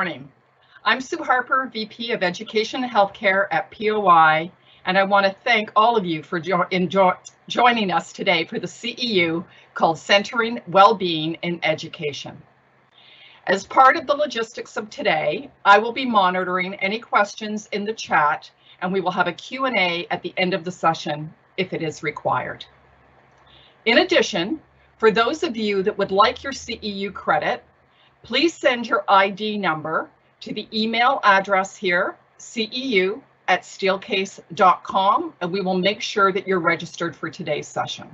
morning. I'm Sue Harper, VP of Education and Healthcare at POI, and I want to thank all of you for joining us today for the CEU called Centering Wellbeing in Education. As part of the logistics of today, I will be monitoring any questions in the chat, and we will have a Q&A at the end of the session if it is required. In addition, for those of you that would like your CEU credit, please send your ID number to the email address here, ceu@steelcase.com, and we will make sure that you're registered for today's session.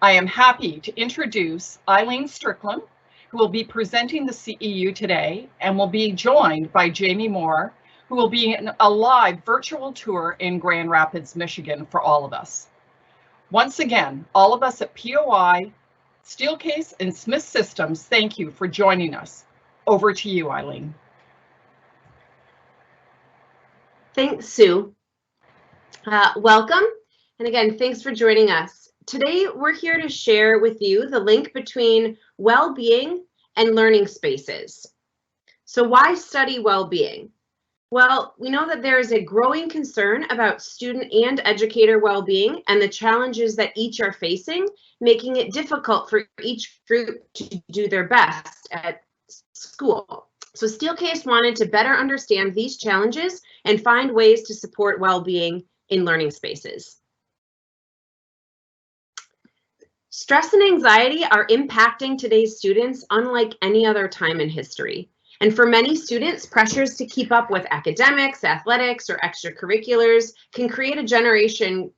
I am happy to introduce Eileen Strickland, who will be presenting the CEU today, and will be joined by Jamie Moore, who will be in a live virtual tour in Grand Rapids, Michigan for all of us. Once again, all of us at POI, Steelcase, and Smith Systems, thank you for joining us. Over to you, Eileen. Thanks, Sue. Welcome, and again, thanks for joining us. Today, we're here to share with you the link between well-being and learning spaces. So why study well-being? Well, we know that there is a growing concern about student and educator well-being and the challenges that each are facing, making it difficult for each group to do their best at school. So Steelcase wanted to better understand these challenges and find ways to support well-being in learning spaces. Stress and anxiety are impacting today's students unlike any other time in history. And for many students, pressures to keep up with academics, athletics, or extracurriculars can create a generation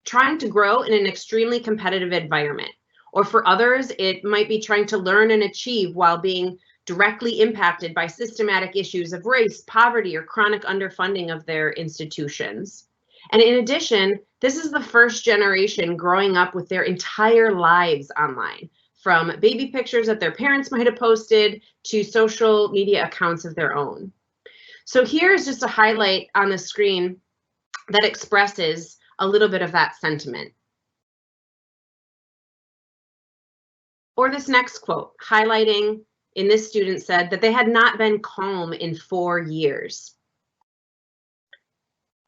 trying to grow in an extremely competitive environment. Or for others, it might be trying to learn and achieve while being directly impacted by systematic issues of race, poverty, or chronic underfunding of their institutions. And in addition, this is the first generation growing up with their entire lives online, from baby pictures that their parents might have posted to social media accounts of their own. So here's just a highlight on the screen that expresses a little bit of that sentiment. Or this next quote, highlighting, in this student said that they had not been calm in 4 years.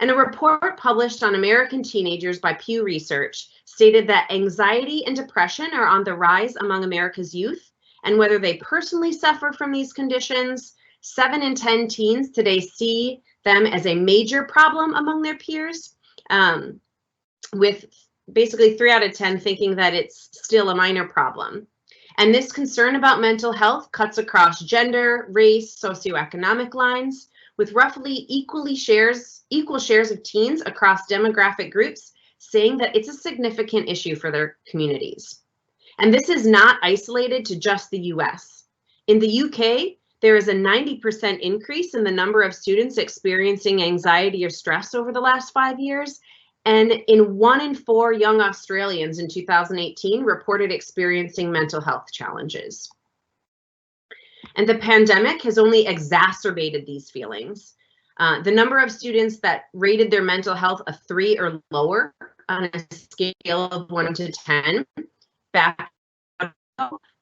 And a report published on American teenagers by Pew Research stated that anxiety and depression are on the rise among America's youth, and whether they personally suffer from these conditions, 7 in 10 teens today see them as a major problem among their peers, with basically 3 out of 10 thinking that it's still a minor problem. And this concern about mental health cuts across gender, race, socioeconomic lines, with roughly equal shares of teens across demographic groups saying that it's a significant issue for their communities. And this is not isolated to just the US. In the UK, there is a 90% increase in the number of students experiencing anxiety or stress over the last 5 years. And in 1 in 4 young Australians in 2018 reported experiencing mental health challenges. And the pandemic has only exacerbated these feelings. The number of students that rated their mental health a 3 or lower on a scale of 1 to 10 back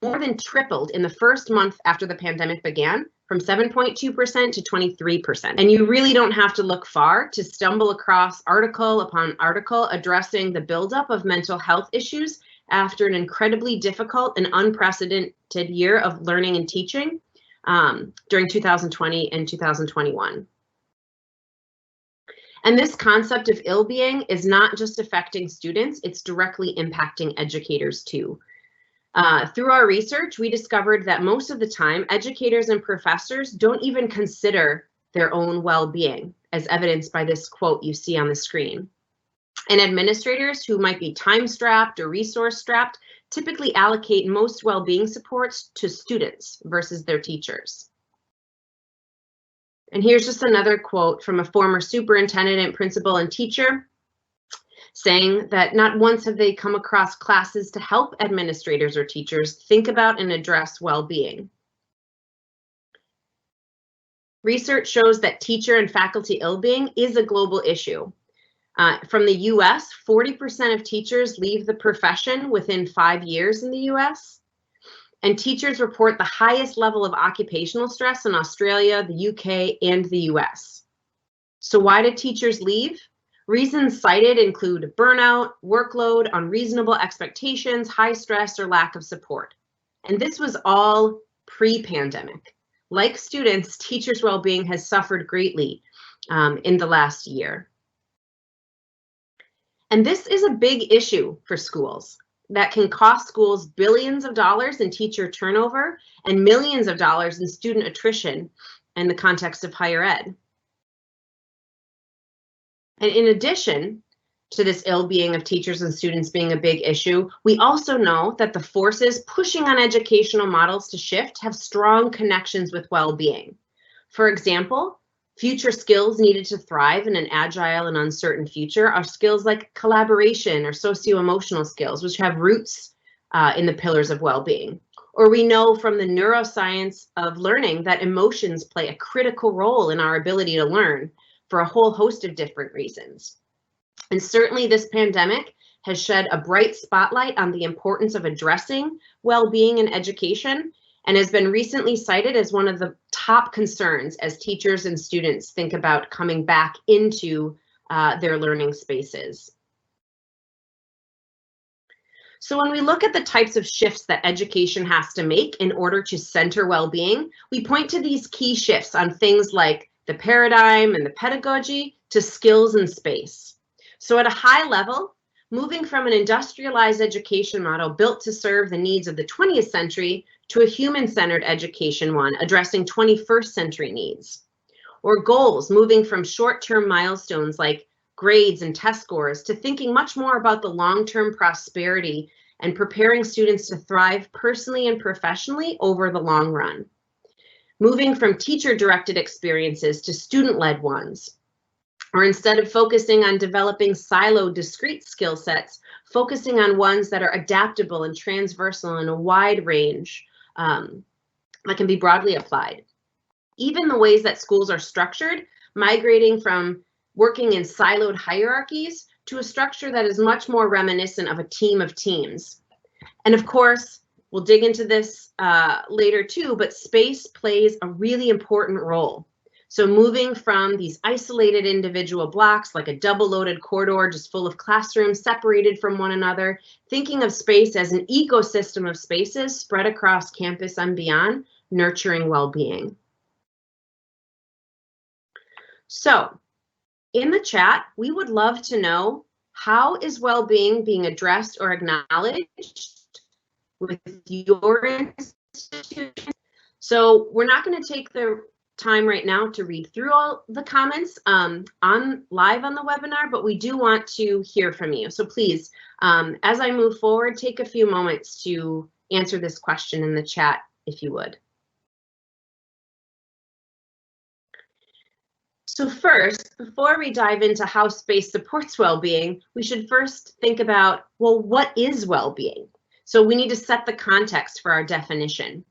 more than tripled in the first month after the pandemic began, from 7.2% to 23%. And you really don't have to look far to stumble across article upon article addressing the buildup of mental health issues after an incredibly difficult and unprecedented year of learning and teaching during 2020 and 2021. And this concept of ill-being is not just affecting students, it's directly impacting educators too. Through our research, we discovered that most of the time, educators and professors don't even consider their own well-being, as evidenced by this quote you see on the screen. And administrators who might be time-strapped or resource-strapped typically allocate most well-being supports to students versus their teachers. And here's just another quote from a former superintendent, principal, and teacher saying that not once have they come across classes to help administrators or teachers think about and address well-being. Research shows that teacher and faculty ill-being is a global issue. From the US, 40% of teachers leave the profession within 5 years in the US. and teachers report the highest level of occupational stress in Australia, the UK, and the US. So why did teachers leave? Reasons cited include burnout, workload, unreasonable expectations, high stress, or lack of support. And this was all pre-pandemic. Like students, teachers' well-being has suffered greatly in the last year. And this is a big issue for schools that can cost schools billions of dollars in teacher turnover and millions of dollars in student attrition in the context of higher ed. And in addition to this ill-being of teachers and students being a big issue, we also know that the forces pushing on educational models to shift have strong connections with well-being. For example, future skills needed to thrive in an agile and uncertain future are skills like collaboration or socio-emotional skills, which have roots in the pillars of well-being. Or we know from the neuroscience of learning that emotions play a critical role in our ability to learn for a whole host of different reasons. And certainly this pandemic has shed a bright spotlight on the importance of addressing well-being in education and has been recently cited as one of the top concerns as teachers and students think about coming back into their learning spaces. So when we look at the types of shifts that education has to make in order to center well-being, we point to these key shifts on things like the paradigm and the pedagogy to skills and space. So at a high level, moving from an industrialized education model built to serve the needs of the 20th century to a human-centered education one addressing 21st century needs. Or goals, moving from short-term milestones like grades and test scores to thinking much more about the long-term prosperity and preparing students to thrive personally and professionally over the long run. Moving from teacher-directed experiences to student-led ones. Or instead of focusing on developing siloed, discrete skill sets, focusing on ones that are adaptable and transversal in a wide range that can be broadly applied. Even the ways that schools are structured, migrating from working in siloed hierarchies to a structure that is much more reminiscent of a team of teams. And of course, we'll dig into this later too, but space plays a really important role. So moving from these isolated individual blocks, like a double-loaded corridor just full of classrooms separated from one another, thinking of space as an ecosystem of spaces spread across campus and beyond, nurturing well-being. So in the chat, we would love to know, how is well-being being addressed or acknowledged with your institution? So we're not going to take the time right now to read through all the comments live on the webinar, but we do want to hear from you. So please, as I move forward, take a few moments to answer this question in the chat, if you would. So first, before we dive into how space supports well-being, we should first think about, well, what is well-being? So we need to set the context for our definition.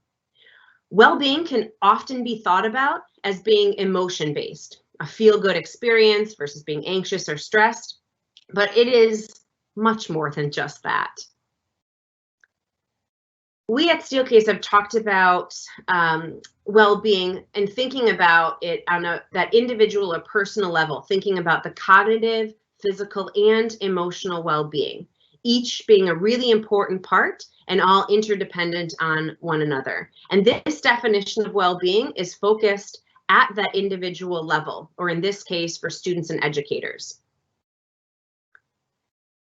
Well-being can often be thought about as being emotion-based, a feel-good experience versus being anxious or stressed, but it is much more than just that. We at Steelcase have talked about well-being and thinking about it on that individual or personal level, thinking about the cognitive, physical, and emotional well-being, each being a really important part and all interdependent on one another. And this definition of well-being is focused at that individual level, or in this case, for students and educators.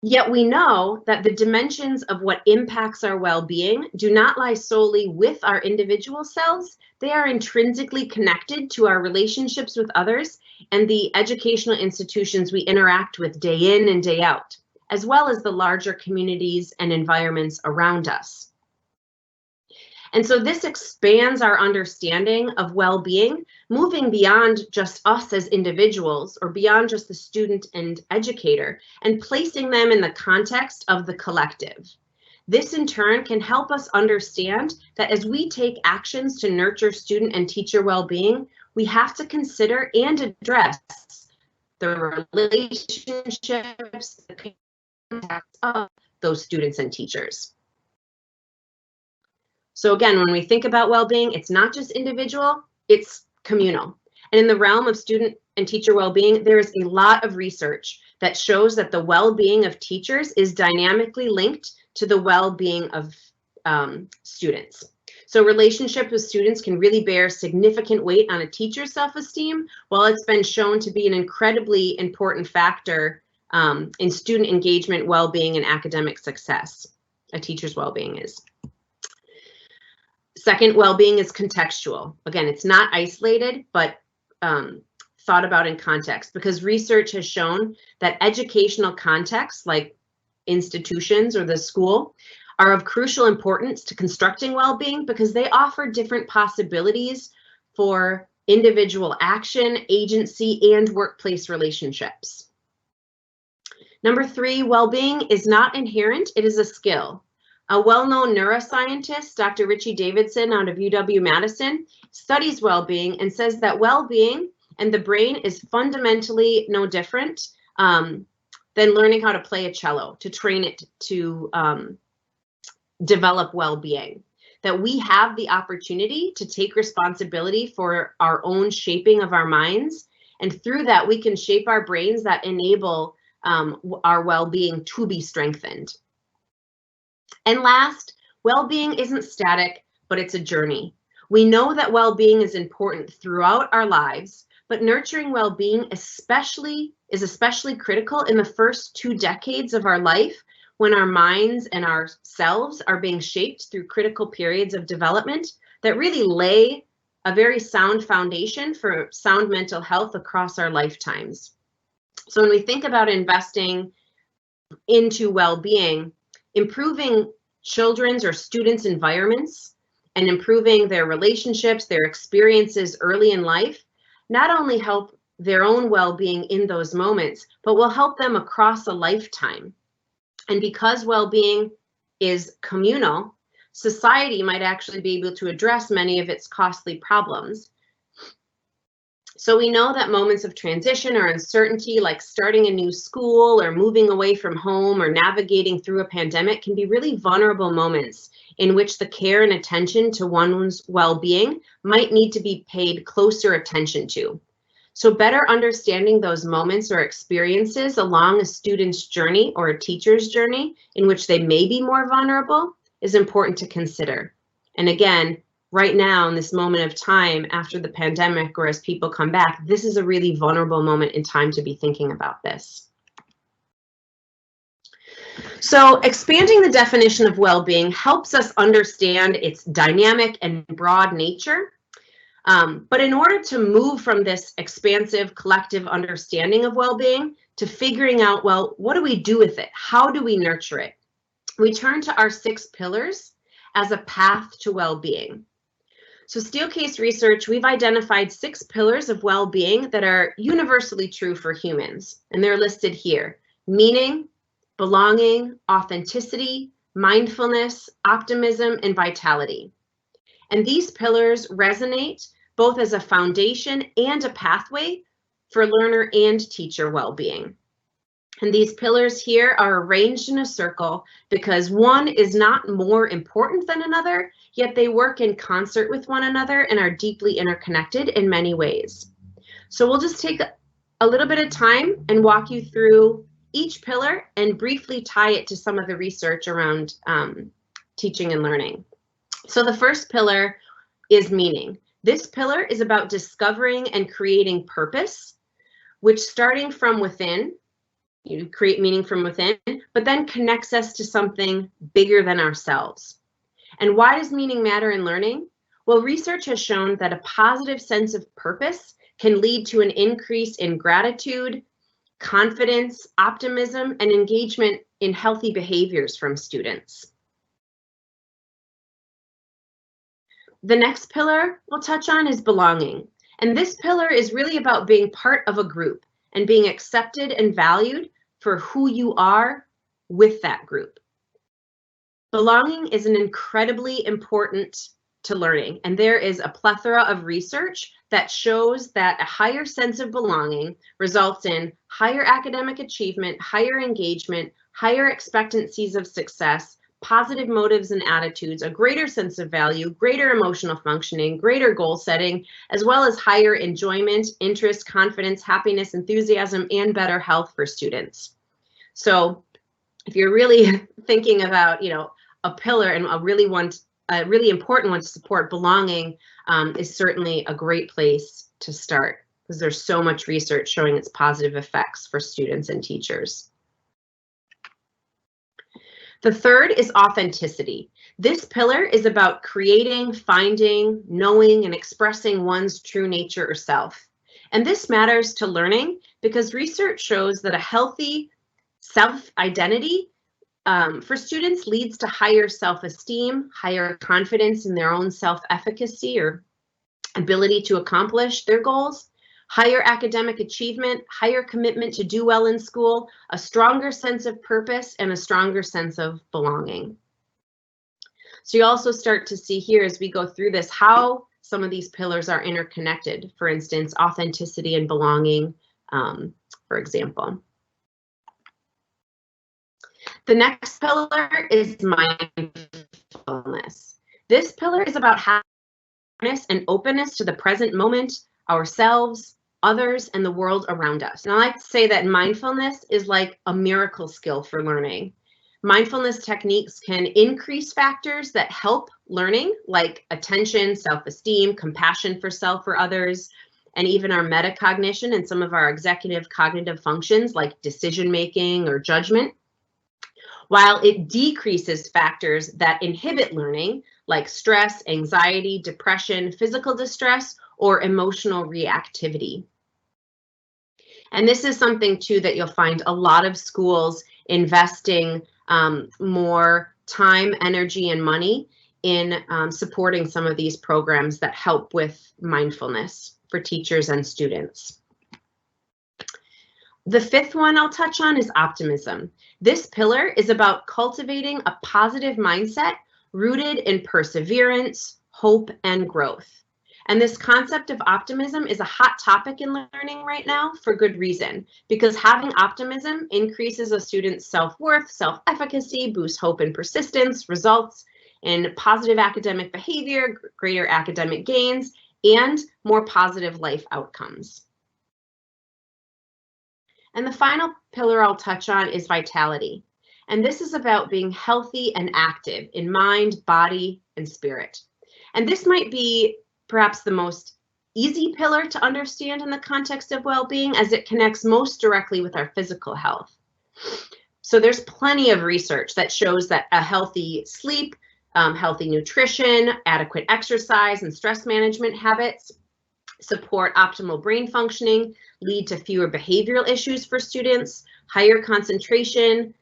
Yet we know that the dimensions of what impacts our well-being do not lie solely with our individual selves. They are intrinsically connected to our relationships with others and the educational institutions we interact with day in and day out, as well as the larger communities and environments around us. And so this expands our understanding of well-being, moving beyond just us as individuals or beyond just the student and educator, and placing them in the context of the collective. This in turn can help us understand that as we take actions to nurture student and teacher well-being, we have to consider and address the relationships, the context of those students and teachers. So again, when we think about well-being, it's not just individual, it's communal. And in the realm of student and teacher well-being, there is a lot of research that shows that the well-being of teachers is dynamically linked to the well-being of students. So relationship with students can really bear significant weight on a teacher's self-esteem, while it's been shown to be an incredibly important factor in student engagement, well-being, and academic success. A teacher's well-being is. Second, well-being is contextual. Again, it's not isolated, but thought about in context, because research has shown that educational contexts like institutions or the school are of crucial importance to constructing well-being, because they offer different possibilities for individual action, agency, and workplace relationships. Number 3, well-being is not inherent, it is a skill. A well-known neuroscientist, Dr. Richie Davidson out of UW-Madison, studies well-being and says that well-being and the brain is fundamentally no different than learning how to play a cello, to train it to develop well-being. That we have the opportunity to take responsibility for our own shaping of our minds, and through that we can shape our brains that enable our well-being to be strengthened. And last, well-being isn't static, but it's a journey. We know that well-being is important throughout our lives, but nurturing well-being is especially critical in the first 2 decades of our life, when our minds and ourselves are being shaped through critical periods of development that really lay a very sound foundation for sound mental health across our lifetimes. So when we think about investing into well-being, improving children's or students' environments and improving their relationships, their experiences early in life, not only help their own well-being in those moments, but will help them across a lifetime. And because well-being is communal, society might actually be able to address many of its costly problems. So we know that moments of transition or uncertainty, like starting a new school or moving away from home or navigating through a pandemic, can be really vulnerable moments in which the care and attention to one's well-being might need to be paid closer attention to. So better understanding those moments or experiences along a student's journey or a teacher's journey in which they may be more vulnerable is important to consider. And again, right now in this moment of time after the pandemic, or as people come back, this is a really vulnerable moment in time to be thinking about this. So expanding the definition of well-being helps us understand its dynamic and broad nature. But in order to move from this expansive collective understanding of well-being to figuring out, well, what do we do with it? How do we nurture it? We turn to our 6 pillars as a path to well-being. So Steelcase research, we've identified 6 pillars of well-being that are universally true for humans, and they're listed here: meaning, belonging, authenticity, mindfulness, optimism, and vitality. And these pillars resonate both as a foundation and a pathway for learner and teacher well-being. And these pillars here are arranged in a circle because one is not more important than another, yet they work in concert with one another and are deeply interconnected in many ways. So we'll just take a little bit of time and walk you through each pillar and briefly tie it to some of the research around teaching and learning. So the first pillar is meaning. This pillar is about discovering and creating purpose, which starting from within, you create meaning from within, but then connects us to something bigger than ourselves. And why does meaning matter in learning? Well, research has shown that a positive sense of purpose can lead to an increase in gratitude, confidence, optimism, and engagement in healthy behaviors from students. The next pillar we'll touch on is belonging. And this pillar is really about being part of a group and being accepted and valued for who you are with that group. Belonging is an incredibly important to learning, and there is a plethora of research that shows that a higher sense of belonging results in higher academic achievement, higher engagement, higher expectancies of success, positive motives and attitudes, a greater sense of value, greater emotional functioning, greater goal setting, as well as higher enjoyment, interest, confidence, happiness, enthusiasm, and better health for students. So if you're really thinking about, a pillar and a really important one to support belonging, is certainly a great place to start, because there's so much research showing its positive effects for students and teachers. The third is authenticity. This pillar is about creating, finding, knowing, and expressing one's true nature or self. And this matters to learning because research shows that a healthy self-identity for students leads to higher self-esteem, higher confidence in their own self-efficacy or ability to accomplish their goals, higher academic achievement, higher commitment to do well in school, a stronger sense of purpose, and a stronger sense of belonging. So you also start to see here as we go through this how some of these pillars are interconnected. For instance, authenticity and belonging, for example. The next pillar is mindfulness. This pillar is about awareness and openness to the present moment, ourselves, others, and the world around us. And I like to say that mindfulness is like a miracle skill for learning. Mindfulness techniques can increase factors that help learning, like attention, self-esteem, compassion for self or others, and even our metacognition and some of our executive cognitive functions like decision-making or judgment, while it decreases factors that inhibit learning, like stress, anxiety, depression, physical distress, or emotional reactivity. And this is something too that you'll find a lot of schools investing more time, energy, and money in supporting some of these programs that help with mindfulness for teachers and students. The fifth one I'll touch on is optimism. This pillar is about cultivating a positive mindset rooted in perseverance, hope, and growth. And this concept of optimism is a hot topic in learning right now for good reason, because having optimism increases a student's self-worth, self-efficacy, boosts hope and persistence, results in positive academic behavior, greater academic gains, and more positive life outcomes. And the final pillar I'll touch on is vitality. And this is about being healthy and active in mind, body, and spirit. And this might be perhaps the most easy pillar to understand in the context of well-being, as it connects most directly with our physical health. So there's plenty of research that shows that a healthy sleep, healthy nutrition, adequate exercise, and stress management habits support optimal brain functioning, lead to fewer behavioral issues for students, higher concentration,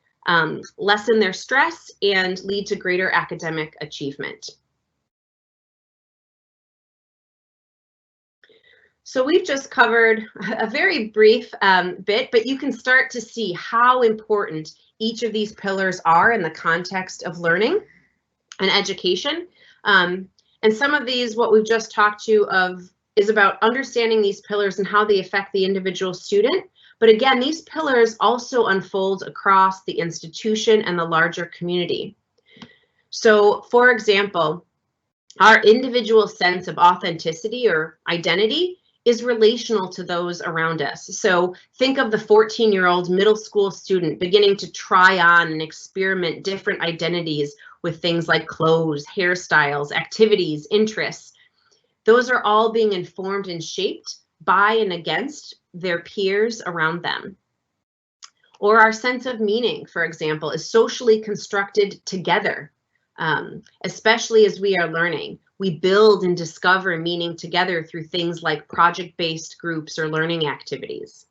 lessen their stress, and lead to greater academic achievement. So we've just covered a very brief bit, but you can start to see how important each of these pillars are in the context of learning and education. And some of these, what we've just talked to of, is about understanding these pillars and how they affect the individual student. But again, these pillars also unfold across the institution and the larger community. So for example, our individual sense of authenticity or identity is relational to those around us. So think of the 14-year-old middle school student beginning to try on and experiment different identities with things like clothes, hairstyles, activities, interests. Those are all being informed and shaped by and against their peers around them. Or our sense of meaning, for example, is socially constructed together, especially as we are learning. We build and discover meaning together through things like project-based groups or learning activities.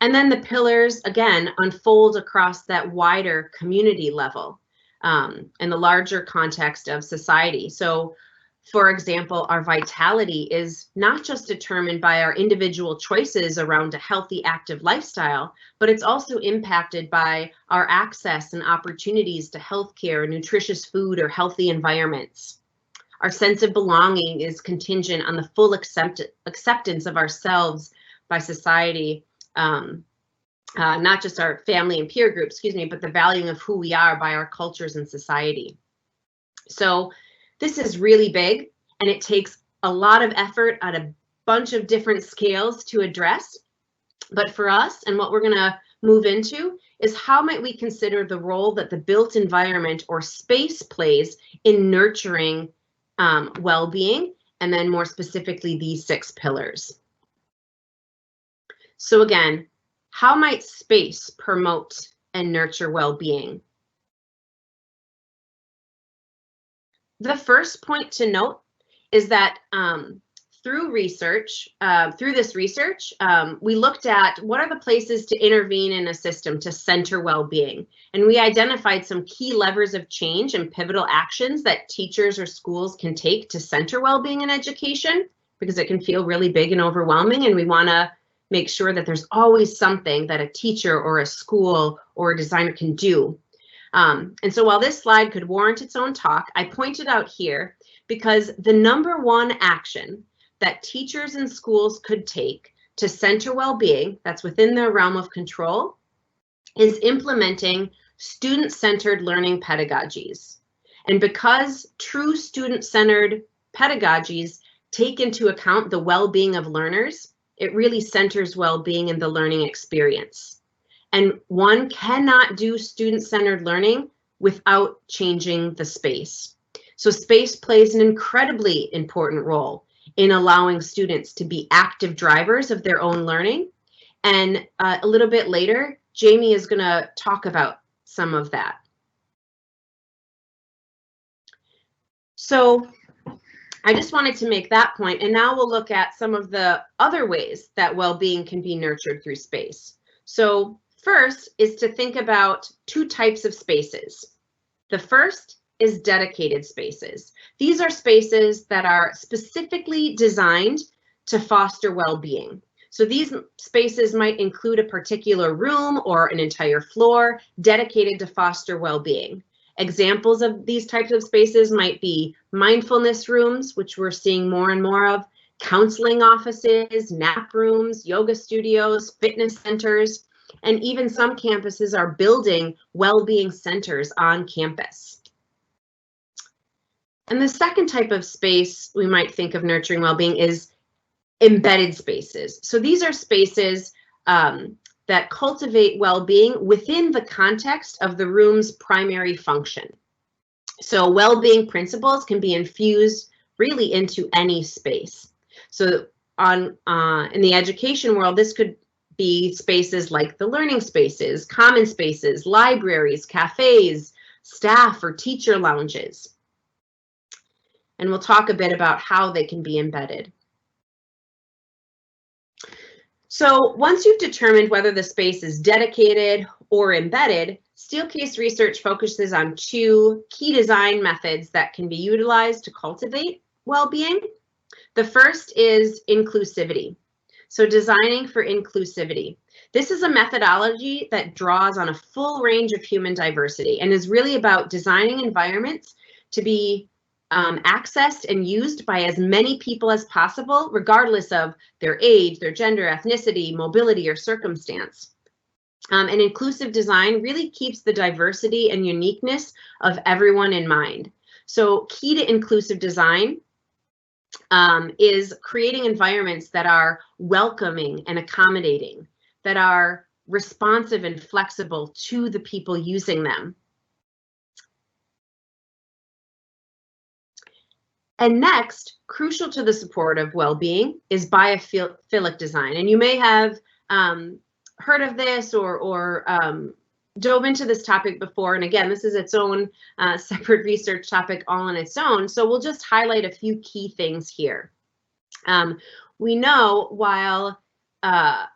And then the pillars, again, unfold across that wider community level in the larger context of society. So, for example, our vitality is not just determined by our individual choices around a healthy, active lifestyle, but it's also impacted by our access and opportunities to healthcare, nutritious food, or healthy environments. Our sense of belonging is contingent on the full acceptance of ourselves by society, not just our family and peer group, excuse me, but the valuing of who we are by our cultures and society. So this is really big, and it takes a lot of effort on a bunch of different scales to address. But for us, and what we're going to move into, is how might we consider the role that the built environment or space plays in nurturing well-being, and then more specifically these 6 pillars. So again, how might space promote and nurture well-being? The first point to note is that through this research, we looked at what are the places to intervene in a system to center well-being. And we identified some key levers of change and pivotal actions that teachers or schools can take to center well-being in education, because it can feel really big and overwhelming, and we want to make sure that there's always something that a teacher or a school or a designer can do. And so while this slide could warrant its own talk, I pointed out here because the #1 action that teachers and schools could take to center well-being, that's within their realm of control, is implementing student-centered learning pedagogies. And because true student-centered pedagogies take into account the well-being of learners, it really centers well-being in the learning experience. And one cannot do student-centered learning without changing the space. So space plays an incredibly important role in allowing students to be active drivers of their own learning. And a little bit later, Jamie is going to talk about some of that. So I just wanted to make that point, and now we'll look at some of the other ways that well-being can be nurtured through space. So first is to think about 2 types of spaces. The first is dedicated spaces. These are spaces that are specifically designed to foster well-being. So these spaces might include a particular room or an entire floor dedicated to foster well-being. Examples of these types of spaces might be mindfulness rooms, which we're seeing more and more of, counseling offices, nap rooms, yoga studios, fitness centers, and even some campuses are building well-being centers on campus. And the second type of space we might think of nurturing well-being is embedded spaces. So these are spaces that cultivate well-being within the context of the room's primary function. So well-being principles can be infused really into any space. So in the education world, this could be spaces like the learning spaces, common spaces, libraries, cafes, staff or teacher lounges. And we'll talk a bit about how they can be embedded. So once you've determined whether the space is dedicated or embedded, Steelcase research focuses on 2 key design methods that can be utilized to cultivate well-being. The first is inclusivity. So designing for inclusivity. This is a methodology that draws on a full range of human diversity and is really about designing environments to be accessed and used by as many people as possible, regardless of their age, their gender, ethnicity, mobility, or circumstance. And inclusive design really keeps the diversity and uniqueness of everyone in mind. So key to inclusive design is creating environments that are welcoming and accommodating, that are responsive and flexible to the people using them. And next, crucial to the support of well-being is biophilic design. And you may have heard of this or dove into this topic before. And again, this is its own separate research topic all on its own. So we'll just highlight a few key things here. We know that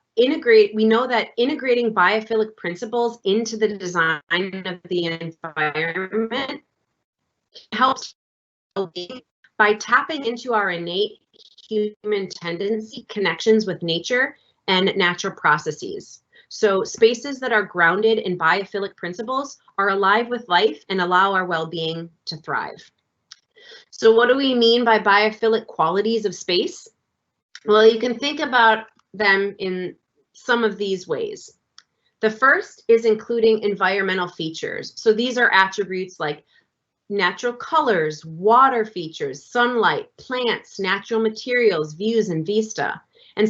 integrating biophilic principles into the design of the environment helps well-being by tapping into our innate human tendency connections with nature and natural processes. So spaces that are grounded in biophilic principles are alive with life and allow our well-being to thrive. So what do we mean by biophilic qualities of space? Well, you can think about them in some of these ways. The first is including environmental features. So these are attributes like natural colors, water features, sunlight, plants, natural materials, views, and vista. And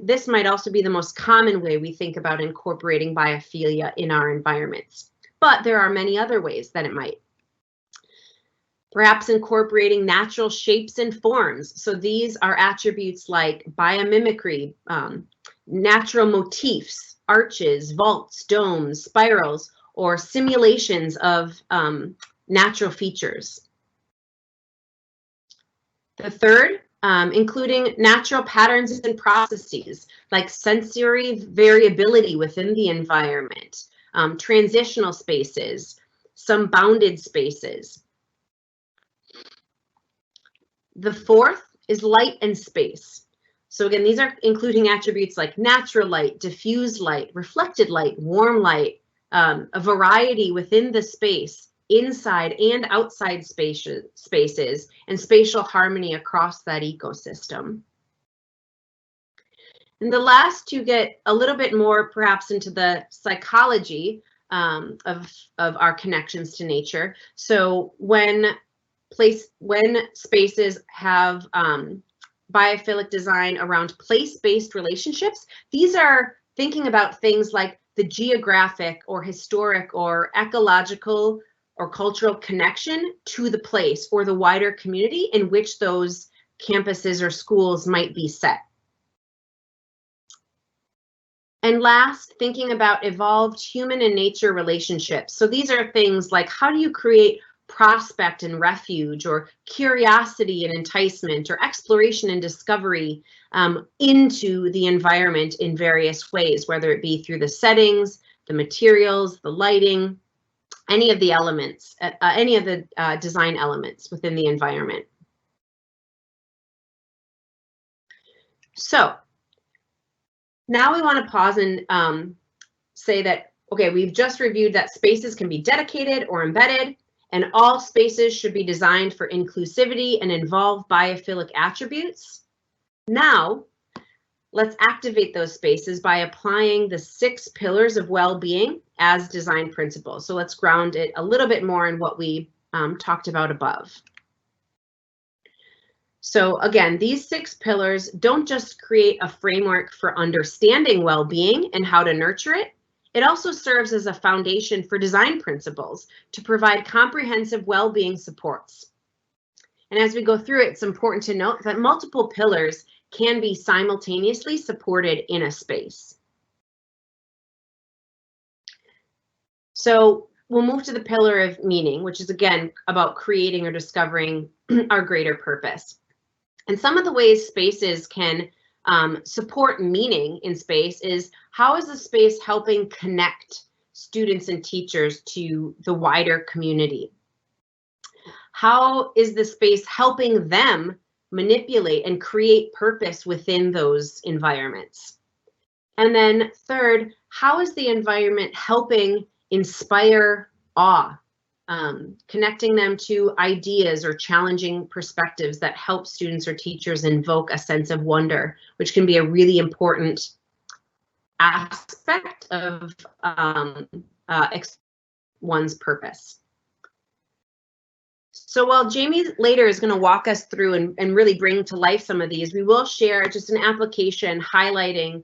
this might also be the most common way we think about incorporating biophilia in our environments. But there are many other ways that it might. Perhaps incorporating natural shapes and forms. So these are attributes like biomimicry, natural motifs, arches, vaults, domes, spirals, or simulations of natural features. The third, including natural patterns and processes like sensory variability within the environment, transitional spaces, some bounded spaces. The fourth is light and space. So again, these are including attributes like natural light, diffused light, reflected light, warm light, a variety within the space, inside and outside spaces, and spatial harmony across that ecosystem. And the last to get a little bit more perhaps into the psychology of our connections to nature. So when spaces have biophilic design around place-based relationships, these are thinking about things like the geographic or historic or ecological or cultural connection to the place or the wider community in which those campuses or schools might be set. And last, thinking about evolved human and nature relationships. So these are things like, how do you create prospect and refuge, or curiosity and enticement, or exploration and discovery into the environment in various ways, whether it be through the settings, the materials, the lighting, any of the elements, any of the design elements within the environment. So now we want to pause and say that, okay, we've just reviewed that spaces can be dedicated or embedded, and all spaces should be designed for inclusivity and involve biophilic attributes. Now, let's activate those spaces by applying the 6 pillars of well-being as design principles. So let's ground it a little bit more in what we talked about above. So again, these 6 pillars don't just create a framework for understanding well-being and how to nurture it. It also serves as a foundation for design principles to provide comprehensive well-being supports. And as we go through it, it's important to note that multiple pillars can be simultaneously supported in a space. So we'll move to the pillar of meaning, which is again about creating or discovering our greater purpose. And some of the ways spaces can support meaning in space is, how is the space helping connect students and teachers to the wider community? How is the space helping them manipulate and create purpose within those environments? And then third, how is the environment helping inspire awe? Connecting them to ideas or challenging perspectives that help students or teachers invoke a sense of wonder, which can be a really important aspect of one's purpose. So while Jamie later is going to walk us through and really bring to life some of these, we will share just an application highlighting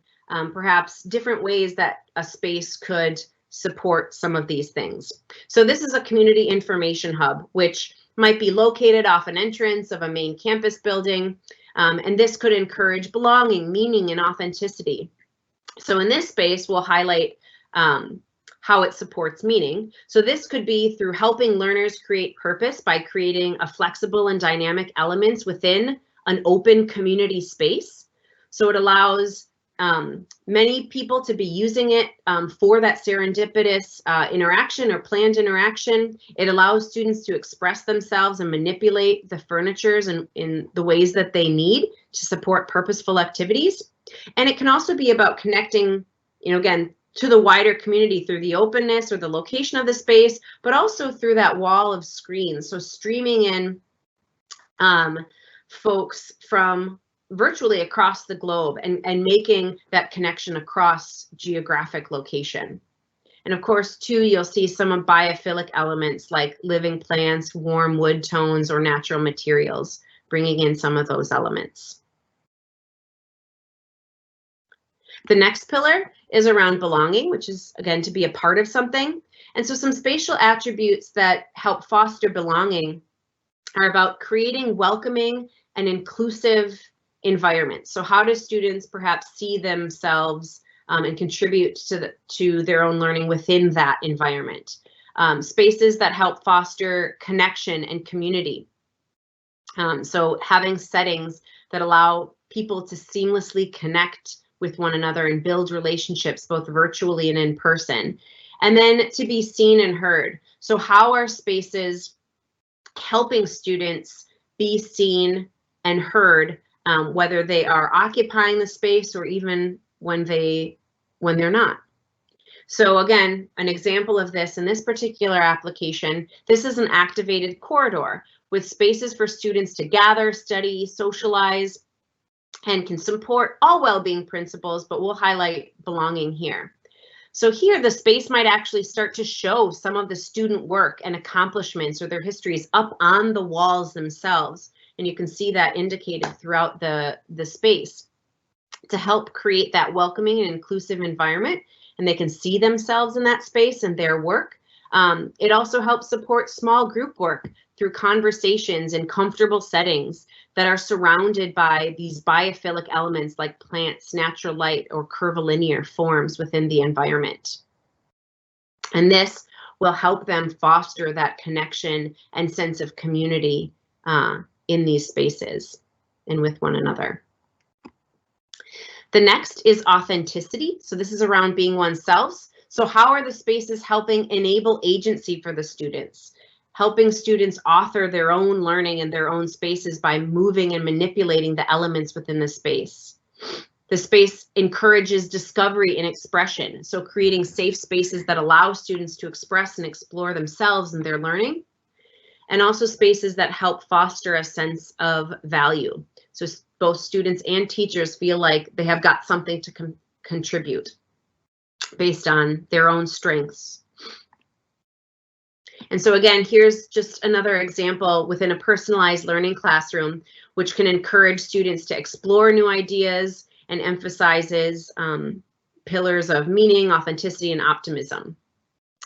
perhaps different ways that a space could support some of these things. So this is a community information hub, which might be located off an entrance of a main campus building, and this could encourage belonging, meaning, and authenticity. So in this space, we'll highlight how it supports meaning. So this could be through helping learners create purpose by creating a flexible and dynamic elements within an open community space. So it allows many people to be using it for that serendipitous interaction or planned interaction. It allows students to express themselves and manipulate the furnitures in the ways that they need to support purposeful activities. And it can also be about connecting, again, to the wider community through the openness or the location of the space, but also through that wall of screens. So streaming in folks from virtually across the globe and making that connection across geographic location. And of course, too, you'll see some of biophilic elements like living plants, warm wood tones, or natural materials, bringing in some of those elements. The next pillar is around belonging, which is, again, to be a part of something. And so some spatial attributes that help foster belonging are about creating welcoming and inclusive environments. So how do students perhaps see themselves and contribute to their own learning within that environment? Spaces that help foster connection and community. So having settings that allow people to seamlessly connect with one another and build relationships both virtually and in person. And then to be seen and heard. So how are spaces helping students be seen and heard, whether they are occupying the space or even when they're not? So again, an example of this in this particular application, this is an activated corridor with spaces for students to gather, study, socialize, and can support all well-being principles, but we'll highlight belonging here. So here, the space might actually start to show some of the student work and accomplishments or their histories up on the walls themselves. And you can see that indicated throughout the space to help create that welcoming and inclusive environment. And they can see themselves in that space and their work. It also helps support small group work through conversations in comfortable settings that are surrounded by these biophilic elements like plants, natural light, or curvilinear forms within the environment. And this will help them foster that connection and sense of community in these spaces and with one another. The next is authenticity. So this is around being oneself. So how are the spaces helping enable agency for the students? Helping students author their own learning in their own spaces by moving and manipulating the elements within the space. The space encourages discovery and expression, so creating safe spaces that allow students to express and explore themselves and their learning, and also spaces that help foster a sense of value. So both students and teachers feel like they have got something to contribute based on their own strengths. And so again, here's just another example within a personalized learning classroom, which can encourage students to explore new ideas and emphasizes pillars of meaning, authenticity, and optimism.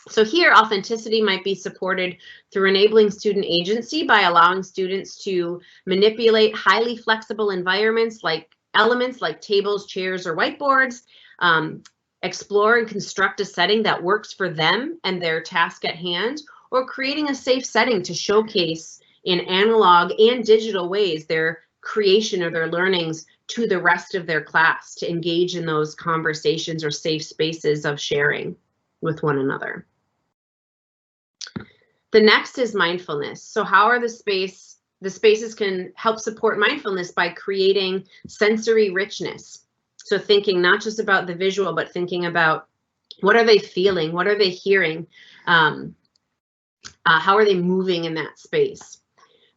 So here, authenticity might be supported through enabling student agency by allowing students to manipulate highly flexible environments like elements like tables, chairs, or whiteboards, explore and construct a setting that works for them and their task at hand, or creating a safe setting to showcase in analog and digital ways their creation or their learnings to the rest of their class to engage in those conversations or safe spaces of sharing with one another. The next is mindfulness. So how are the spaces can help support mindfulness by creating sensory richness. So thinking not just about the visual, but thinking about what are they feeling? What are they hearing? How are they moving in that space?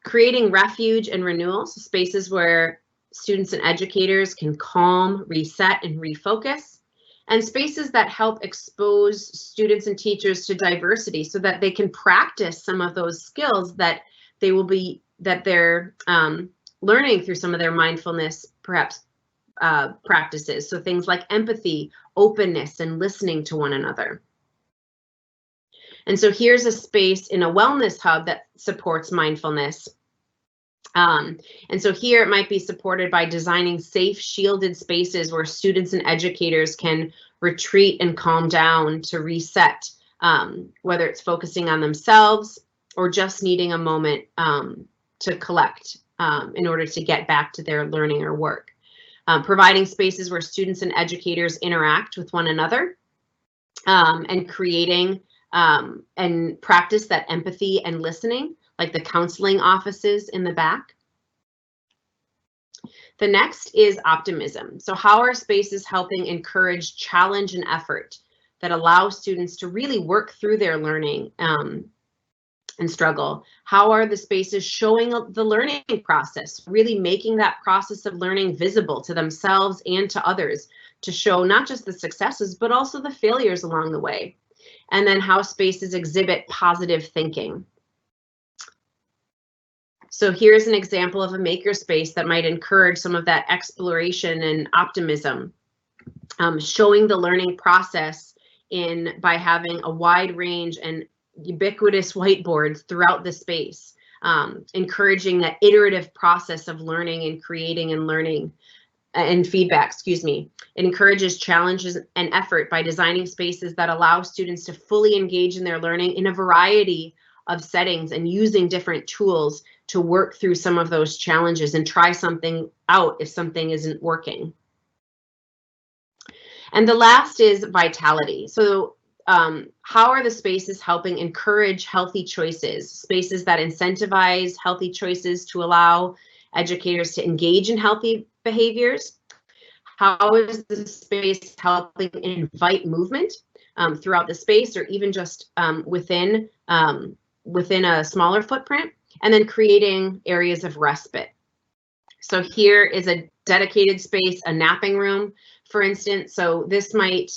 Creating refuge and renewal, so spaces where students and educators can calm, reset, and refocus. And spaces that help expose students and teachers to diversity so that they can practice some of those skills that they're learning through some of their mindfulness, perhaps practices. So things like empathy, openness, and listening to one another. And so here's a space in a wellness hub that supports mindfulness. And so here it might be supported by designing safe, shielded spaces where students and educators can retreat and calm down to reset, whether it's focusing on themselves or just needing a moment to collect in order to get back to their learning or work. Providing spaces where students and educators interact with one another and creating and practice that empathy and listening, like the counseling offices in the back. The next is optimism. So how are spaces helping encourage challenge and effort that allow students to really work through their learning and struggle? How are the spaces showing the learning process, really making that process of learning visible to themselves and to others, to show not just the successes, but also the failures along the way? And then how spaces exhibit positive thinking. So here's an example of a makerspace that might encourage some of that exploration and optimism, showing the learning process by having a wide range and ubiquitous whiteboards throughout the space, encouraging that iterative process of learning and creating and learning and feedback, excuse me. It encourages challenges and effort by designing spaces that allow students to fully engage in their learning in a variety of settings and using different tools to work through some of those challenges and try something out if something isn't working. And the last is vitality. So how are the spaces helping encourage healthy choices, spaces that incentivize healthy choices to allow educators to engage in healthy behaviors? How is the space helping invite movement throughout the space, or even just within a smaller footprint, and then creating areas of respite? So here is a dedicated space, a napping room, for instance. So this might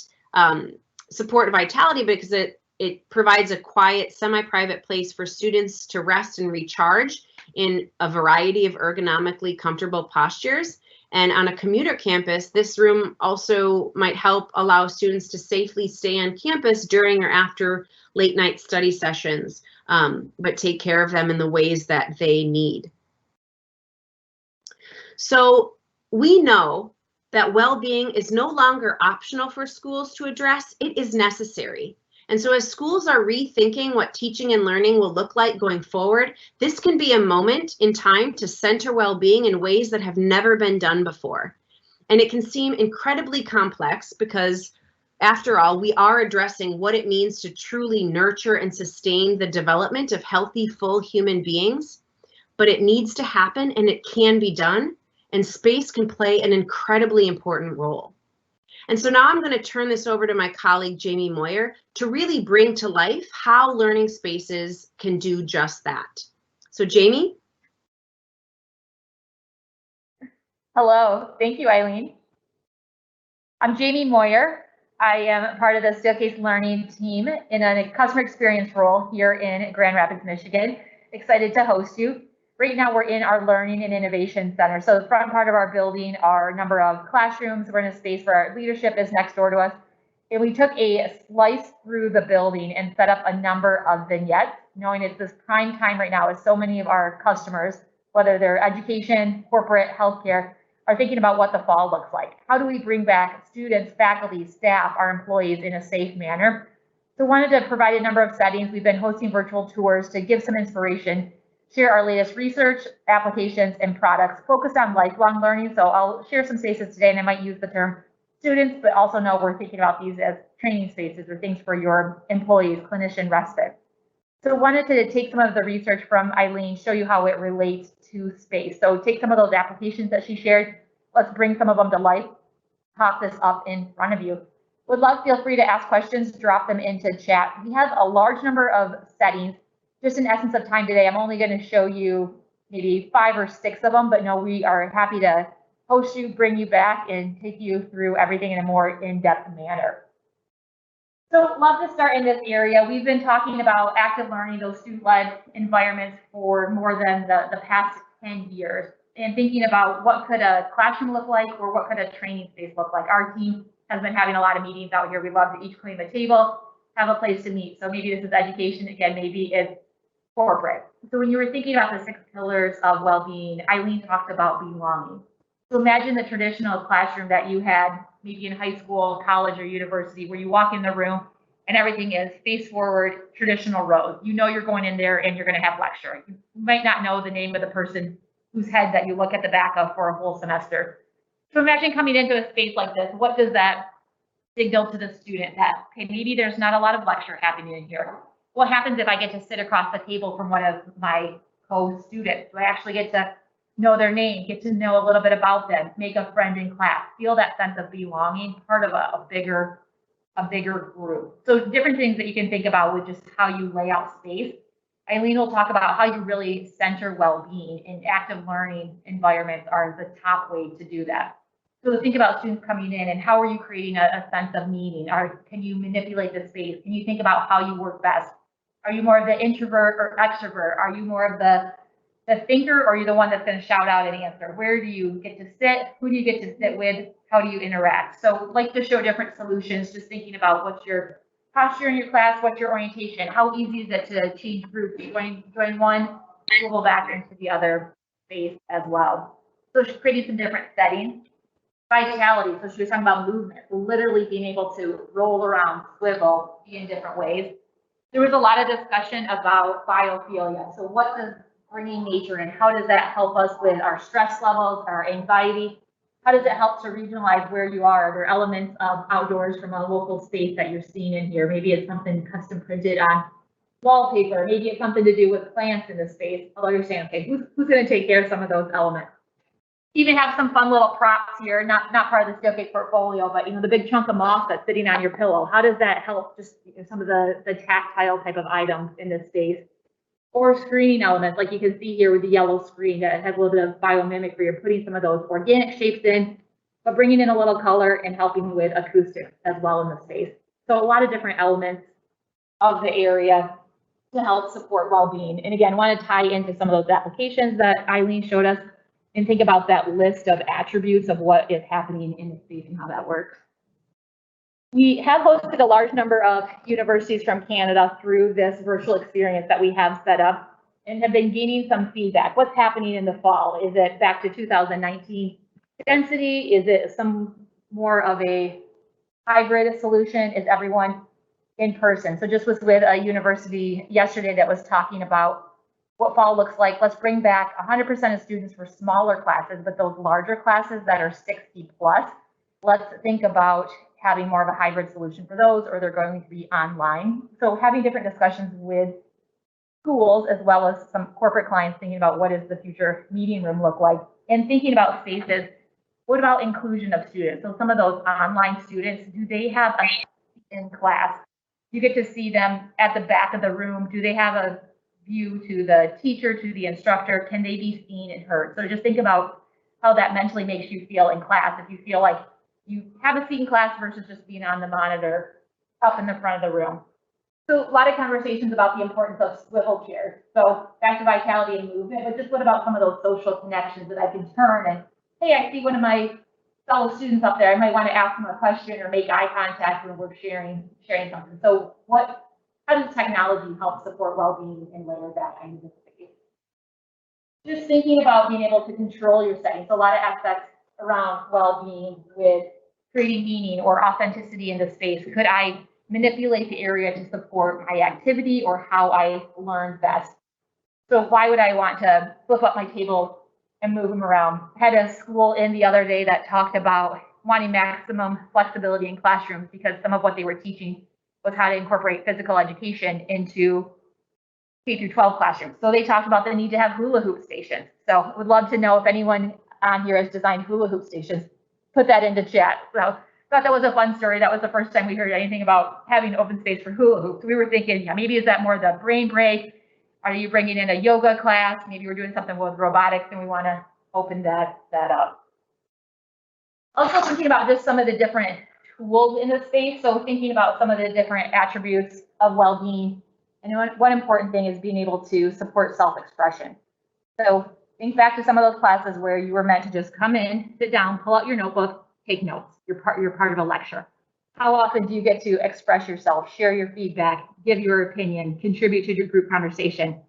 support vitality because it provides a quiet, semi-private place for students to rest and recharge in a variety of ergonomically comfortable postures. And on a commuter campus, this room also might help allow students to safely stay on campus during or after late night study sessions, but take care of them in the ways that they need. So we know that well-being is no longer optional for schools to address, it is necessary. And so as schools are rethinking what teaching and learning will look like going forward, this can be a moment in time to center well-being in ways that have never been done before. And it can seem incredibly complex because, after all, we are addressing what it means to truly nurture and sustain the development of healthy, full human beings. But it needs to happen, and it can be done, and space can play an incredibly important role. And so now I'm going to turn this over to my colleague, Jamie Moyer, to really bring to life how learning spaces can do just that. So Jamie? Hello, thank you, Eileen. I'm Jamie Moyer. I am part of the Steelcase learning team in a customer experience role here in Grand Rapids, Michigan. Excited to host you. Right now we're in our Learning and Innovation Center. So the front part of our building are a number of classrooms. We're in a space where our leadership is next door to us. And we took a slice through the building and set up a number of vignettes, knowing it's this prime time right now as so many of our customers, whether they're education, corporate, healthcare, are thinking about what the fall looks like. How do we bring back students, faculty, staff, our employees in a safe manner? So wanted to provide a number of settings. We've been hosting virtual tours to give some inspiration, share our latest research, applications, and products focused on lifelong learning. So I'll share some spaces today, and I might use the term students, but also know we're thinking about these as training spaces or things for your employees, clinician respite. So wanted to take some of the research from Eileen, show you how it relates to space. So take some of those applications that she shared. Let's bring some of them to life. Pop this up in front of you. Would love, feel free to ask questions, drop them into chat. We have a large number of settings. Just in essence of time today, I'm only going to show you maybe 5 or 6 of them, but no, we are happy to host you, bring you back, and take you through everything in a more in-depth manner. So love to start in this area. We've been talking about active learning, those student-led environments for more than the past 10 years, and thinking about what could a classroom look like or what could a training space look like. Our team has been having a lot of meetings out here. We love to each clean the table, have a place to meet. So maybe this is education, again, maybe it's corporate. So when you were thinking about the 6 pillars of well-being, Eileen talked about belonging. So imagine the traditional classroom that you had maybe in high school, college, or university, where you walk in the room and everything is face forward, traditional rows. You know you're going in there and you're going to have lecture. You might not know the name of the person whose head that you look at the back of for a whole semester. So imagine coming into a space like this. What does that signal to the student? That, okay, maybe there's not a lot of lecture happening in here. What happens if I get to sit across the table from one of my co-students? Do I actually get to know their name, get to know a little bit about them, make a friend in class, feel that sense of belonging, part of a bigger group? So different things that you can think about with just how you lay out space. Eileen will talk about how you really center well-being, and active learning environments are the top way to do that. So think about students coming in and how are you creating a sense of meaning? Can you manipulate the space? Can you think about how you work best? Are you more of the introvert or extrovert? Are you more of the thinker, or are you the one that's going to shout out and answer? Where do you get to sit? Who do you get to sit with? How do you interact? So like to show different solutions, just thinking about what's your posture in your class, what's your orientation, how easy is it to change groups, join one, go back into the other space as well. So she's creating some different settings. Vitality, so she was talking about movement, literally being able to roll around, swivel, be in different ways. There was a lot of discussion about biophilia. So what does bringing nature in, how does that help us with our stress levels, our anxiety? How does it help to regionalize where you are? Are there elements of outdoors from a local space that you're seeing in here? Maybe it's something custom printed on wallpaper. Maybe it's something to do with plants in the space. Although you're saying, okay, who's going to take care of some of those elements? Even have some fun little props here, not part of the Steelcase portfolio, but the big chunk of moss that's sitting on your pillow. How does that help just some of the tactile type of items in this space? Or screening elements, like you can see here with the yellow screen that has a little bit of biomimicry. You're putting some of those organic shapes in, but bringing in a little color and helping with acoustics as well in the space. So a lot of different elements of the area to help support well-being. And again, I want to tie into some of those applications that Eileen showed us and think about that list of attributes of what is happening in the space and how that works. We have hosted a large number of universities from Canada through this virtual experience that we have set up and have been gaining some feedback. What's happening in the fall? Is it back to 2019 density? Is it some more of a hybrid solution? Is everyone in person? So just was with a university yesterday that was talking about what fall looks like. Let's bring back 100% of students for smaller classes, but those larger classes that are 60 plus, let's think about having more of a hybrid solution for those, or they're going to be online. So having different discussions with schools as well as some corporate clients thinking about what does the future meeting room look like, and thinking about spaces. What about inclusion of students? So some of those online students, do they have a seat in class? You get to see them at the back of the room. Do they have a view to the teacher, to the instructor? Can they be seen and heard? So just think about how that mentally makes you feel in class. If you feel like you have a seat in class versus just being on the monitor up in the front of the room. So a lot of conversations about the importance of swivel chairs. So back to vitality and movement, but just what about some of those social connections that I can turn and, hey, I see one of my fellow students up there. I might want to ask them a question or make eye contact when we're sharing something. So how does technology help support well-being and layer that into the space? Just thinking about being able to control your settings. So a lot of aspects around well-being with creating meaning or authenticity in the space. Could I manipulate the area to support my activity or how I learn best? So why would I want to flip up my table and move them around? I had a school in the other day that talked about wanting maximum flexibility in classrooms because some of what they were teaching was how to incorporate physical education into K through 12 classrooms. So they talked about the need to have hula hoop stations. So I would love to know if anyone on here has designed hula hoop stations. Put that into chat. So I thought that was a fun story. That was the first time we heard anything about having open space for hula hoops. We were thinking, yeah, maybe is that more the brain break? Are you bringing in a yoga class? Maybe we're doing something with robotics and we want to open that up. Also thinking about just some of the different tools in the space. So thinking about some of the different attributes of well-being. And one important thing is being able to support self-expression. So think back to some of those classes where you were meant to just come in, sit down, pull out your notebook, take notes. You're part of a lecture. How often do you get to express yourself, share your feedback, give your opinion, contribute to your group conversation?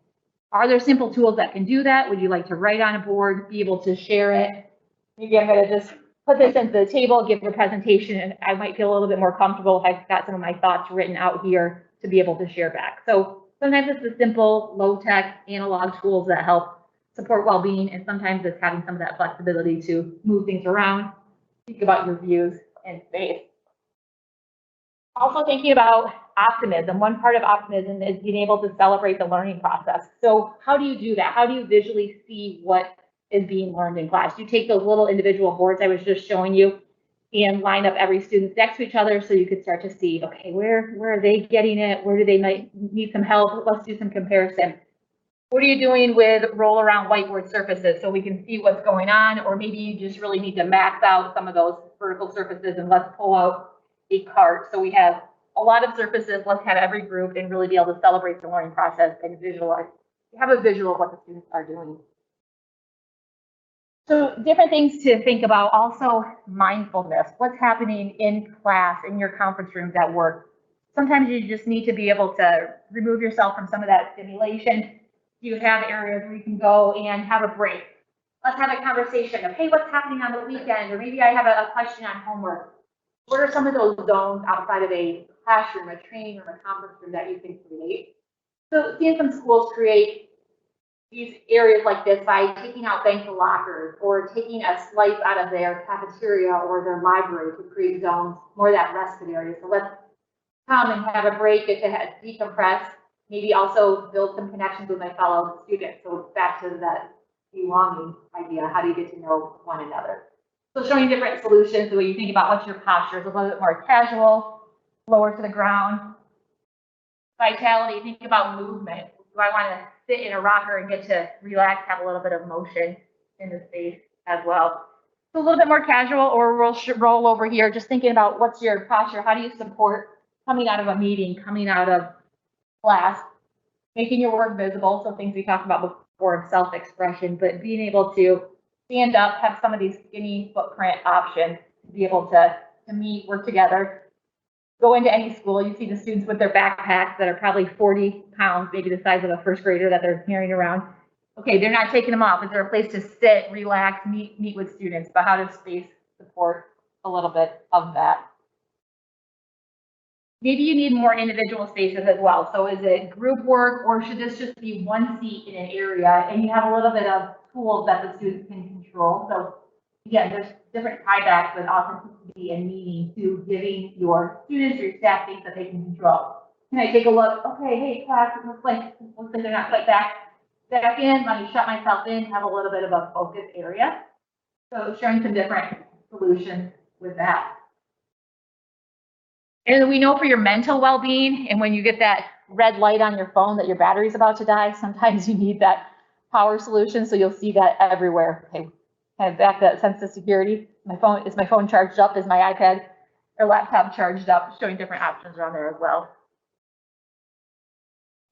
Are there simple tools that can do that? Would you like to write on a board, be able to share it? Maybe I'm going to just put this into the table, give a presentation, and I might feel a little bit more comfortable if I've got some of my thoughts written out here to be able to share back. So sometimes it's the simple, low-tech, analog tools that help support well-being, and sometimes it's having some of that flexibility to move things around, think about your views and space. Also thinking about optimism. One part of optimism is being able to celebrate the learning process. So how do you do that? How do you visually see what is being learned in class? You take those little individual boards I was just showing you and line up every student next to each other so you could start to see, okay, where are they getting it? Where do they might need some help? Let's do some comparison. What are you doing with roll around whiteboard surfaces so we can see what's going on? Or maybe you just really need to max out some of those vertical surfaces and let's pull out a cart. So we have a lot of surfaces. Let's have every group and really be able to celebrate the learning process and visualize, have a visual of what the students are doing. So different things to think about. Also mindfulness. What's happening in class, in your conference rooms at work? Sometimes you just need to be able to remove yourself from some of that stimulation. You have areas where you can go and have a break. Let's have a conversation of, hey, what's happening on the weekend? Or maybe I have a question on homework. What are some of those zones outside of a classroom, a training room, a conference room that you can create? So seeing some schools create these areas like this by taking out bank lockers or taking a slice out of their cafeteria or their library to create zones, more of that respite area. So let's come and have a break, get to decompress, maybe also build some connections with my fellow students. So back to that belonging idea, how do you get to know one another? So showing different solutions, the way you think about what's your posture is a little bit more casual, lower to the ground. Vitality, think about movement. Do I want to sit in a rocker and get to relax, have a little bit of motion in the space as well? So a little bit more casual, or we'll roll over here, just thinking about what's your posture, how do you support coming out of a meeting, coming out of class, making your work visible, so things we talked about before, self-expression, but being able to stand up, have some of these skinny footprint options to be able to meet, work together. Go into any school, you see the students with their backpacks that are probably 40 pounds, maybe the size of a first grader that they're carrying around. Okay, they're not taking them off. Is there a place to sit, relax, meet with students? But how does space support a little bit of that? Maybe you need more individual spaces as well. So is it group work, or should this just be one seat in an area and you have a little bit of tools that the students can control? So again, there's different tiebacks with authenticity and meaning to giving your students, your staff, things that they can control. Can I take a look? Okay, hey class, it looks like they're not quite back in. Let me shut myself in, have a little bit of a focus area. So showing some different solutions with that. And we know for your mental well-being, and when you get that red light on your phone that your battery's about to die, sometimes you need that power solution. So you'll see that everywhere. Okay, kind of back that sense of security. Is my phone charged up? Is my iPad or laptop charged up? Showing different options around there as well.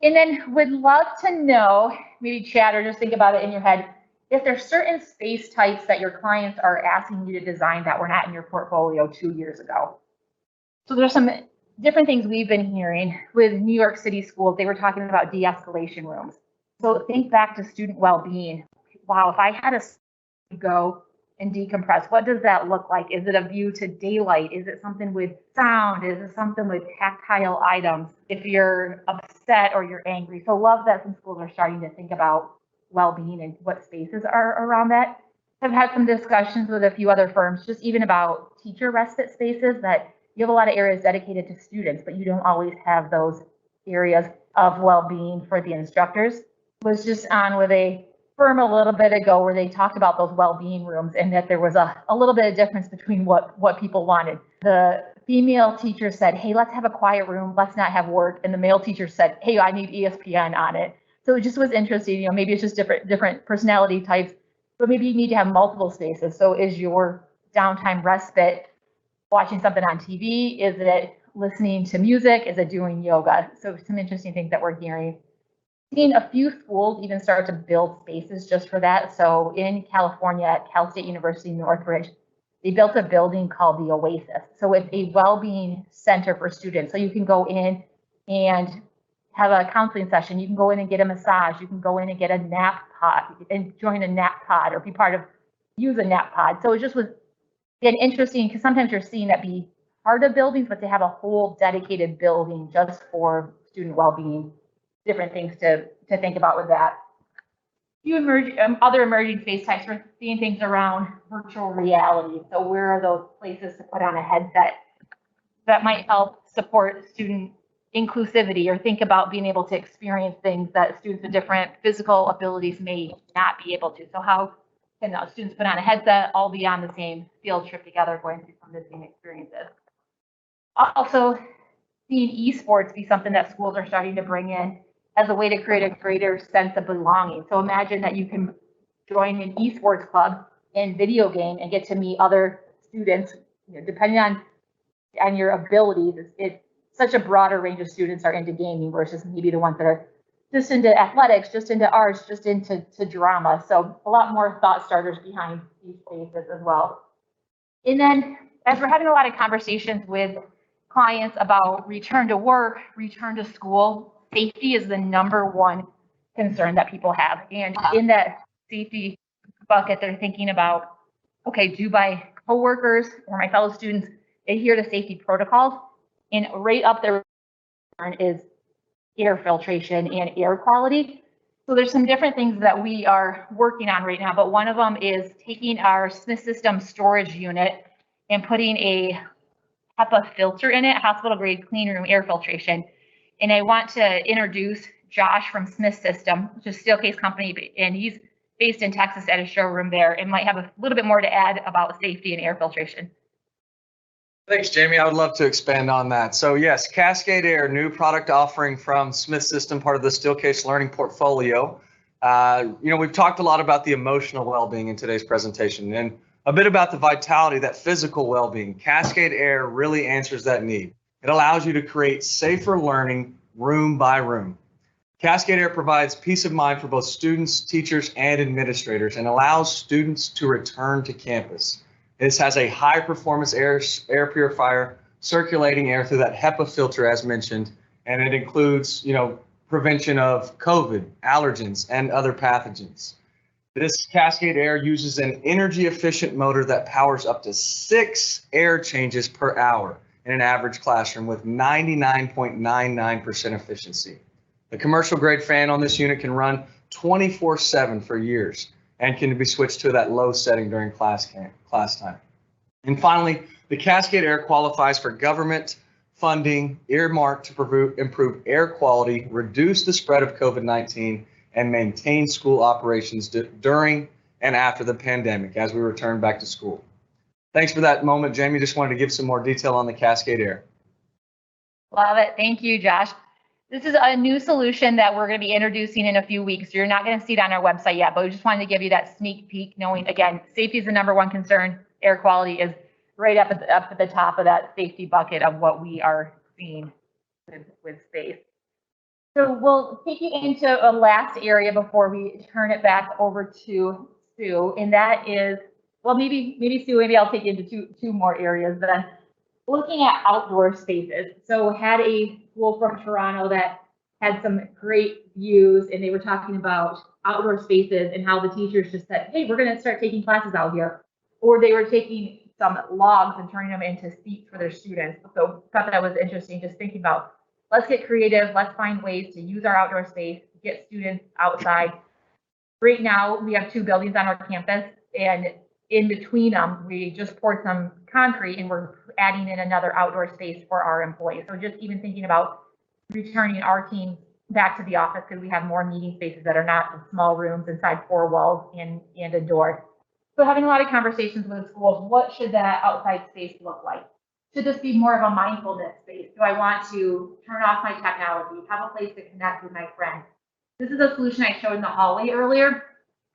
And then would love to know, maybe chat or just think about it in your head, if there's certain space types that your clients are asking you to design that were not in your portfolio 2 years ago. So there's some different things we've been hearing with New York City schools. They were talking about de-escalation rooms. So think back to student well-being. Wow, if I had to go and decompress, what does that look like? Is it a view to daylight? Is it something with sound? Is it something with tactile items? If you're upset or you're angry. So love that some schools are starting to think about well-being and what spaces are around that. I've had some discussions with a few other firms, just even about teacher respite spaces, that you have a lot of areas dedicated to students, but you don't always have those areas of well-being for the instructors. Was just on with a firm a little bit ago where they talked about those well-being rooms and that there was a little bit of difference between what people wanted. The female teacher said, hey, let's have a quiet room, let's not have work. And the male teacher said, hey, I need ESPN on it. So it just was interesting. You know, maybe it's just different personality types, but maybe you need to have multiple spaces. So is your downtime respite watching something on TV? Is it listening to music? Is it doing yoga? So some interesting things that we're hearing. Seeing a few schools even start to build spaces just for that. So in California at Cal State University Northridge, they built a building called the Oasis. So it's a well-being center for students. So you can go in and have a counseling session. You can go in and get a massage. You can go in and get a nap pod and join a nap pod or use a nap pod. So it just was again interesting because sometimes you're seeing that be part of buildings, but to have a whole dedicated building just for student well-being, different things to think about with that. Other emerging space types, we're seeing things around virtual reality. So where are those places to put on a headset that might help support student inclusivity, or think about being able to experience things that students with different physical abilities may not be able to. So how can students put on a headset, all be on the same field trip together, going through some of the same experiences? Also, seeing esports be something that schools are starting to bring in. as a way to create a greater sense of belonging. So imagine that you can join an esports club in video game and get to meet other students, depending on your abilities. It's such a broader range of students are into gaming versus maybe the ones that are just into athletics, just into arts, just into drama. So a lot more thought starters behind these spaces as well. And then as we're having a lot of conversations with clients about return to work, return to school, safety is the #1 concern that people have. And in that safety bucket, they're thinking about, okay, do my coworkers or my fellow students adhere to safety protocols? And right up there is air filtration and air quality. So there's some different things that we are working on right now, but one of them is taking our Smith System storage unit and putting a HEPA filter in it, hospital grade clean room air filtration. And I want to introduce Josh from Smith System, which is Steelcase company, and he's based in Texas at a showroom there and might have a little bit more to add about safety and air filtration. Thanks, Jamie. I would love to expand on that. So yes, Cascade Air, new product offering from Smith System, part of the Steelcase learning portfolio. We've talked a lot about the emotional well-being in today's presentation and a bit about the vitality, that physical well-being. Cascade Air really answers that need. It allows you to create safer learning room by room. Cascade Air provides peace of mind for both students, teachers, and administrators and allows students to return to campus. This has a high performance air purifier, circulating air through that HEPA filter as mentioned, and it includes, prevention of COVID, allergens, and other pathogens. This Cascade Air uses an energy efficient motor that powers up to 6 air changes per hour in an average classroom with 99.99% efficiency. The commercial grade fan on this unit can run 24/7 for years and can be switched to that low setting during class time. And finally, the Cascade Air qualifies for government funding earmarked to improve air quality, reduce the spread of COVID-19, and maintain school operations during and after the pandemic as we return back to school. Thanks for that moment, Jamie. Just wanted to give some more detail on the Cascade Air. Love it. Thank you, Josh. This is a new solution that we're going to be introducing in a few weeks. You're not going to see it on our website yet, but we just wanted to give you that sneak peek, knowing, again, safety is the #1 concern. Air quality is right up at the top of that safety bucket of what we are seeing with space. So we'll take you into a last area before we turn it back over to Sue, and that is, well, maybe Sue, maybe I'll take you into two more areas then. Looking at outdoor spaces. So had a school from Toronto that had some great views, and they were talking about outdoor spaces and how the teachers just said, hey, we're going to start taking classes out here. Or they were taking some logs and turning them into seats for their students. So thought that was interesting, just thinking about, let's get creative, let's find ways to use our outdoor space, get students outside. Right now, we have 2 buildings on our campus, and in between them, we just poured some concrete and we're adding in another outdoor space for our employees. So just even thinking about returning our team back to the office, because we have more meeting spaces that are not in small rooms inside 4 walls and a door. So having a lot of conversations with schools, what should that outside space look like? Should this be more of a mindfulness space? Do I want to turn off my technology, have a place to connect with my friends? This is a solution I showed in the hallway earlier.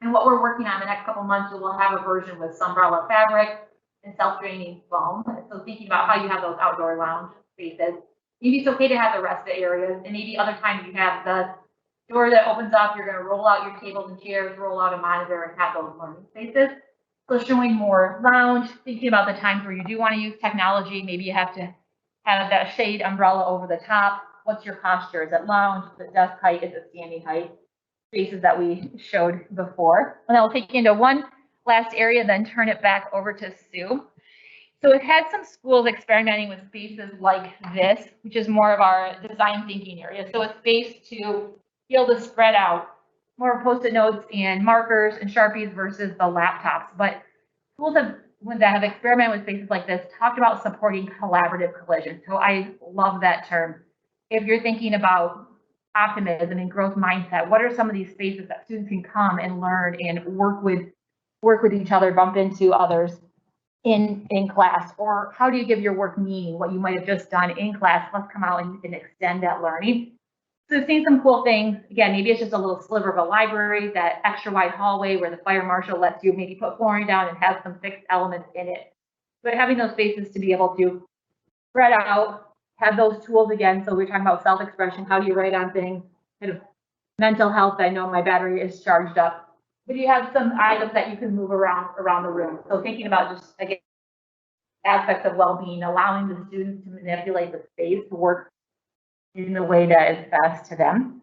And what we're working on the next couple months, we'll have a version with Sunbrella fabric and self-draining foam. So thinking about how you have those outdoor lounge spaces. Maybe it's okay to have the rest of the areas, and maybe other times you have the door that opens up, you're going to roll out your tables and chairs, roll out a monitor, and have those learning spaces. So showing more lounge, thinking about the times where you do want to use technology. Maybe you have to have that shade umbrella over the top. What's your posture? Is it lounge? Is it desk height? Is it standing height? Spaces that we showed before. And I'll take you into one last area, then turn it back over to Sue. So we've had some schools experimenting with spaces like this, which is more of our design thinking area. So a space to be able to spread out more Post-it notes and markers and Sharpies versus the laptops. But schools that have experimented with spaces like this talked about supporting collaborative collision. So I love that term. If you're thinking about optimism and growth mindset, what are some of these spaces that students can come and learn and work with each other, bump into others in class? Or how do you give your work meaning? What you might have just done in class, let's come out and extend that learning. So seeing some cool things, again, maybe it's just a little sliver of a library, that extra wide hallway where the fire marshal lets you maybe put flooring down and have some fixed elements in it. But having those spaces to be able to spread out, have those tools again. So we're talking about self-expression, how do you write on things, kind of mental health. I know my battery is charged up, but you have some items that you can move around the room. So thinking about just, again, aspects of well-being, allowing the students to manipulate the space to work in the way that is best to them.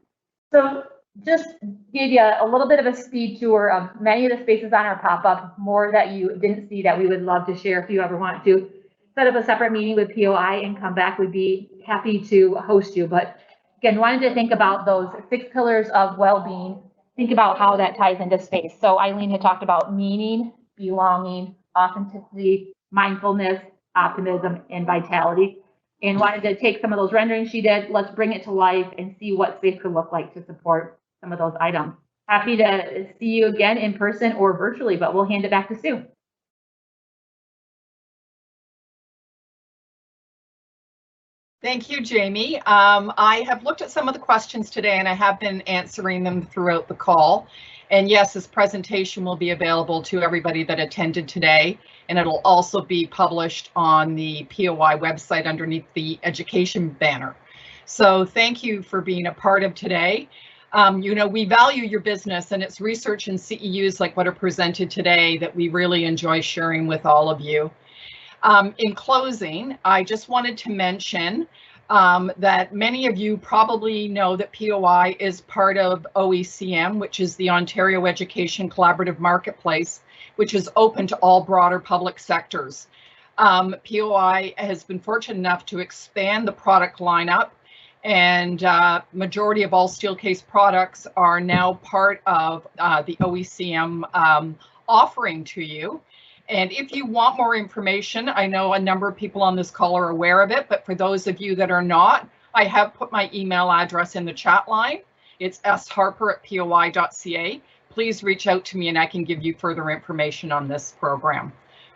So just give you a little bit of a speed tour of many of the spaces on our pop-up, more that you didn't see that we would love to share if you ever want to set up a separate meeting with POI and come back. We'd be happy to host you. But again, wanted to think about those 6 pillars of well-being. Think about how that ties into space. So Eileen had talked about meaning, belonging, authenticity, mindfulness, optimism, and vitality. And wanted to take some of those renderings she did, let's bring it to life and see what space could look like to support some of those items. Happy to see you again in person or virtually, but we'll hand it back to Sue. Thank you, Jamie. I have looked at some of the questions today and I have been answering them throughout the call. And yes, this presentation will be available to everybody that attended today, and it'll also be published on the POI website underneath the education banner. So thank you for being a part of today. You know, we value your business, and it's research and CEUs like what are presented today that we really enjoy sharing with all of you. In closing, I just wanted to mention that many of you probably know that POI is part of OECM, which is the Ontario Education Collaborative Marketplace, which is open to all broader public sectors. POI has been fortunate enough to expand the product lineup, and majority of all Steelcase products are now part of the OECM offering to you. And if you want more information, I know a number of people on this call are aware of it, but for those of you that are not, I have put my email address in the chat line. It's sharper@poi.ca. Please reach out to me and I can give you further information on this program.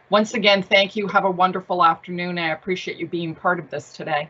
Once again, thank you. Have a wonderful afternoon. I appreciate you being part of this today.